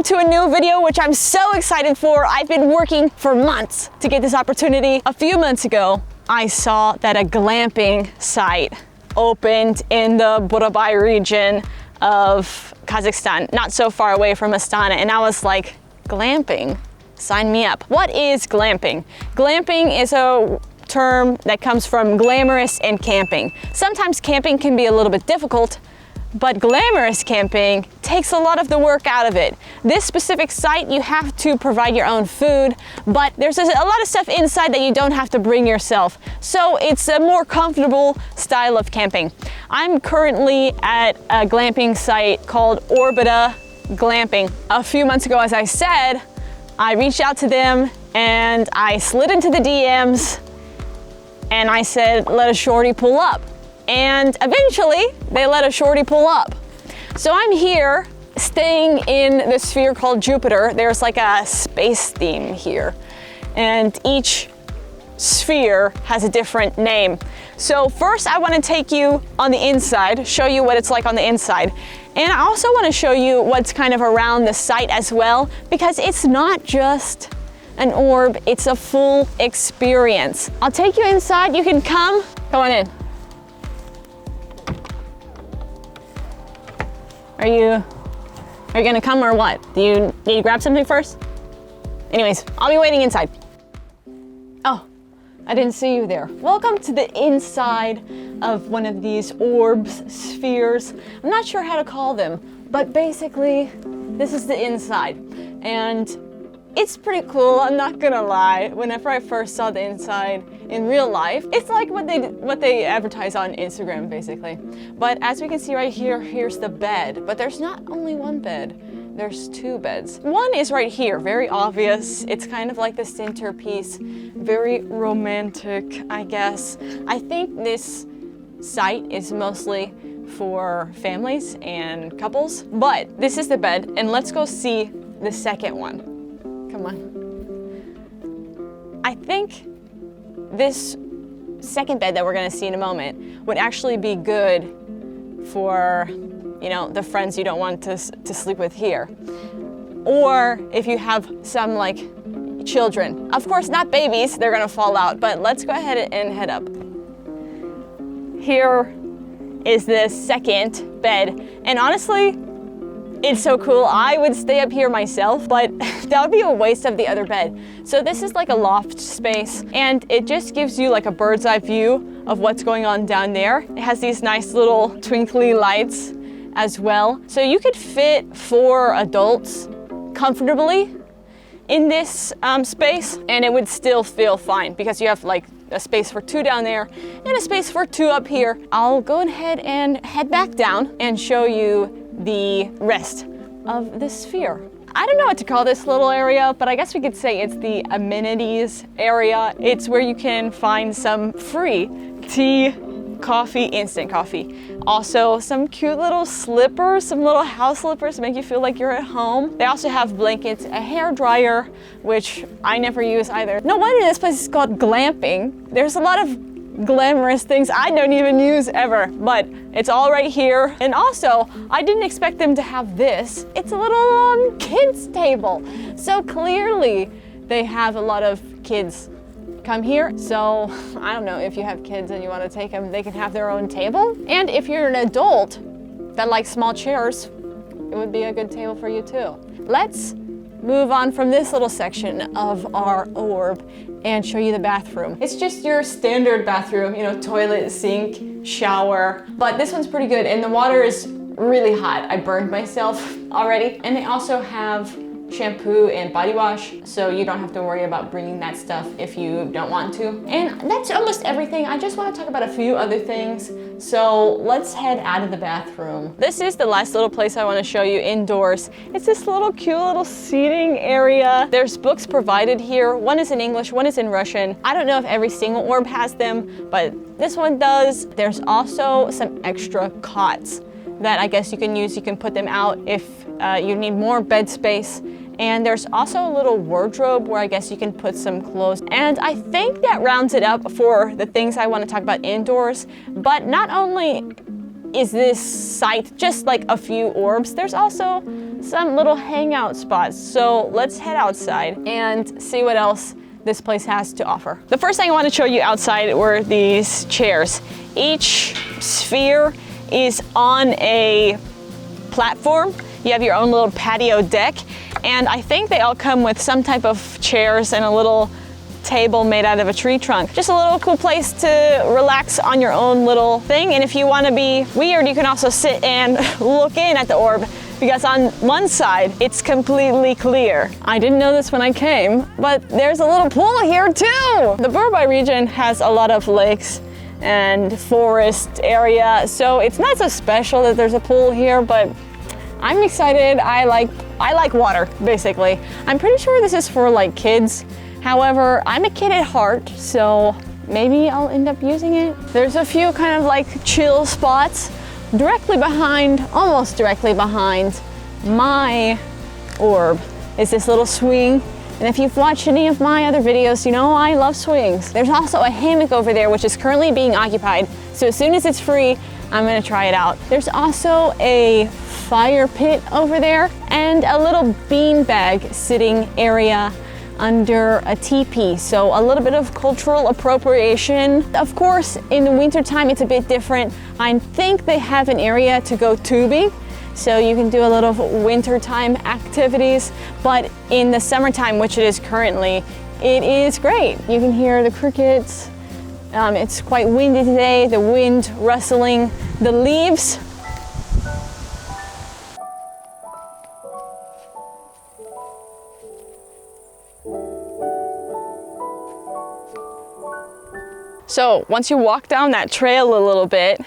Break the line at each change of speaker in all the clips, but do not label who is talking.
to a new video, which I'm so excited for. I've been working for months to get this opportunity. A few months ago, I saw that a glamping site opened in the Borovoe region of Kazakhstan, not so far away from Astana, and I was like, glamping? Sign me up. What is glamping? Glamping is a term that comes from glamorous and camping. Sometimes camping can be a little bit difficult, but glamorous camping takes a lot of the work out of it. This specific site, you have to provide your own food, but there's a lot of stuff inside that you don't have to bring yourself. So it's a more comfortable style of camping. I'm currently at a glamping site called Orbita Glamping. A few months ago, as I said, I reached out to them and I slid into the DMs and I said, let a shorty pull up. And eventually they let a shorty pull up. So I'm here staying in the sphere called Jupiter. There's like a space theme here, and each sphere has a different name. So first I want to take you on the inside, show you what it's like on the inside. And I also want to show you what's kind of around the site as well, because it's not just an orb, it's a full experience. I'll take you inside, you can come on in. Are you gonna come or what? Do you need to grab something first? Anyways, I'll be waiting inside. Oh, I didn't see you there. Welcome to the inside of one of these orbs, spheres. I'm not sure how to call them, but basically, this is the inside. And it's pretty cool, I'm not gonna lie. Whenever I first saw the inside in real life, it's like what they advertise on Instagram, basically. But as we can see right here, here's the bed. But there's not only one bed, there's two beds. One is right here, very obvious. It's kind of like the centerpiece, very romantic, I guess. I think this site is mostly for families and couples, but this is the bed, and let's go see the second one. Come on. I think this second bed that we're gonna see in a moment would actually be good for, you know, the friends you don't want to sleep with here. Or if you have some like children. Of course, not babies, they're gonna fall out, but let's go ahead and head up. Here is the second bed, and honestly, it's so cool. I would stay up here myself, but that would be a waste of the other bed. So this is like a loft space, and it just gives you like a bird's eye view of what's going on down there. It has these nice little twinkly lights as well. So you could fit 4 adults comfortably in this space, and it would still feel fine because you have like a space for 2 down there and a space for 2 up here. I'll go ahead and head back down and show you the rest of the sphere. I don't know what to call this little area, but I guess we could say it's the amenities area. It's where you can find some free tea, coffee, instant coffee. Also some cute little slippers, some little house slippers to make you feel like you're at home. They also have blankets, a hair dryer, which I never use either. No wonder this place is called glamping. There's a lot of glamorous things I don't even use ever, but it's all right here. And also, I didn't expect them to have this. It's a little kids table. So clearly they have a lot of kids come here. So I don't know, if you have kids and you want to take them, they can have their own table. And if you're an adult that likes small chairs, it would be a good table for you too. Let's move on from this little section of our orb and show you the bathroom. It's just your standard bathroom, you know, toilet, sink, shower, but this one's pretty good, and the water is really hot. I burned myself already. And they also have shampoo and body wash, so you don't have to worry about bringing that stuff if you don't want to. And that's almost everything. I just want to talk about a few other things. So let's head out of the bathroom. This is the last little place I want to show you indoors. It's this little cute little seating area. There's books provided here. One is in English, one is in Russian. I don't know if every single orb has them, but this one does. There's also some extra cots that I guess you can use. You can put them out if you need more bed space. And there's also a little wardrobe where I guess you can put some clothes. And I think that rounds it up for the things I want to talk about indoors. But not only is this site just like a few orbs, there's also some little hangout spots. So let's head outside and see what else this place has to offer. The first thing I want to show you outside were these chairs. Each sphere is on a platform. You have your own little patio deck, and I think they all come with some type of chairs and a little table made out of a tree trunk. Just a little cool place to relax on your own little thing. And if you want to be weird, you can also sit and look in at the orb, because on one side it's completely clear. I didn't know this when I came, but there's a little pool here too. The Borovoe region has a lot of lakes and forest area, so it's not so special that there's a pool here, but I'm excited. I like water, basically. I'm pretty sure this is for like kids. However, I'm a kid at heart, so maybe I'll end up using it. There's a few kind of like chill spots directly behind, almost directly behind my orb is this little swing. And if you've watched any of my other videos, you know I love swings. There's also a hammock over there, which is currently being occupied. So as soon as it's free, I'm gonna try it out. There's also a fire pit over there and a little beanbag sitting area under a teepee. So a little bit of cultural appropriation. Of course, in the winter time, it's a bit different. I think they have an area to go tubing, so you can do a little wintertime activities. But in the summertime, which it is currently, it is great. You can hear the crickets. It's quite windy today, the wind rustling the leaves. So once you walk down that trail a little bit,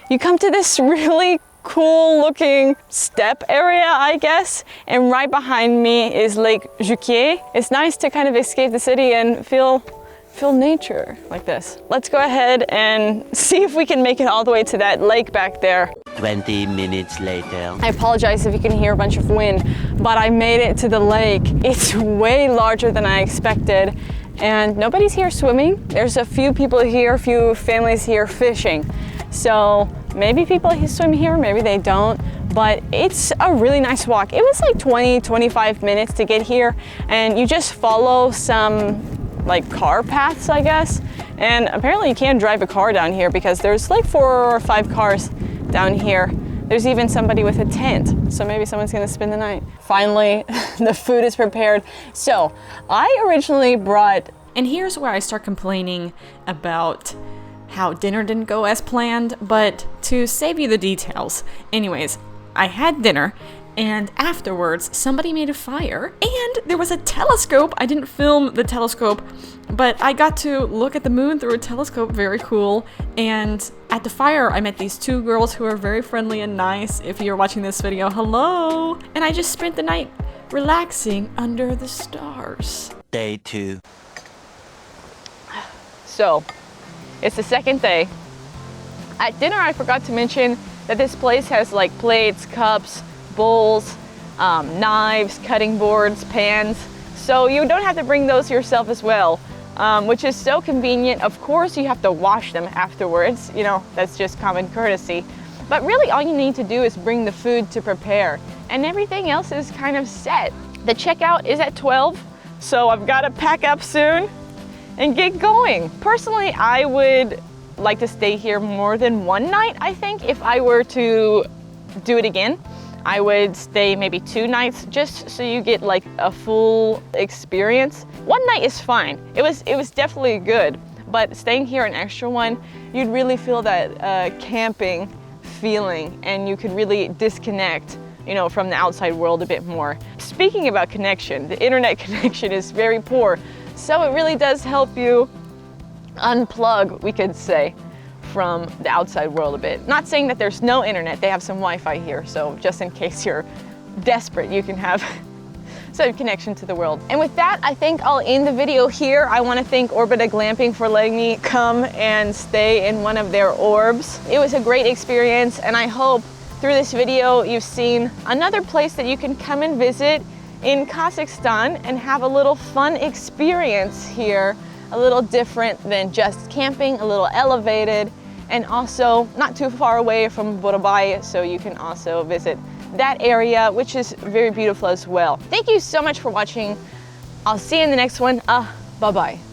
you come to this really cool looking step area, I guess. And right behind me is Lake Juquier. It's nice to kind of escape the city and feel nature like this. Let's go ahead and see if we can make it all the way to that lake back there.
20 minutes later.
I apologize if you can hear a bunch of wind, but I made it to the lake. It's way larger than I expected, and nobody's here swimming. There's a few people here, a few families here fishing. So maybe people swim here, maybe they don't, but it's a really nice walk. It was like 20-25 minutes to get here, and you just follow some like car paths, I guess. And apparently you can drive a car down here because there's like 4 or 5 cars down here. There's even somebody with a tent, so maybe someone's gonna spend the night. Finally, the food is prepared. So I originally brought,
and here's where I start complaining about how dinner didn't go as planned, but to save you the details. Anyways, I had dinner, and afterwards somebody made a fire, and there was a telescope. I didn't film the telescope, but I got to look at the moon through a telescope. Very cool. And at the fire I met these 2 girls who are very friendly and nice. If you're watching this video, hello. And I just spent the night relaxing under the stars.
Day 2.
so it's the second day. At dinner I forgot to mention that this place has like plates, cups, bowls, knives, cutting boards, pans, so you don't have to bring those yourself as well, which is so convenient. Of course you have to wash them afterwards, you know, that's just common courtesy, but really all you need to do is bring the food to prepare, and everything else is kind of set. The checkout is at 12, so I've got to pack up soon and get going. Personally, I would like to stay here more than one night. I think if I were to do it again, I would stay maybe 2 nights just so you get like a full experience. One night is fine. It was definitely good, but staying here an extra one, you'd really feel that camping feeling, and you could really disconnect, you know, from the outside world a bit more. Speaking about connection, the internet connection is very poor, so it really does help you unplug, we could say, from the outside world a bit. Not saying that there's no internet, they have some Wi-Fi here, so just in case you're desperate, you can have some connection to the world. And with that, I think I'll end the video here. I want to thank Orbita Glamping for letting me come and stay in one of their orbs. It was a great experience, and I hope through this video you've seen another place that you can come and visit in Kazakhstan and have a little fun experience here, a little different than just camping, a little elevated, and also not too far away from Borovoe, so you can also visit that area, which is very beautiful as well. Thank you so much for watching. I'll see you in the next one. Bye-bye.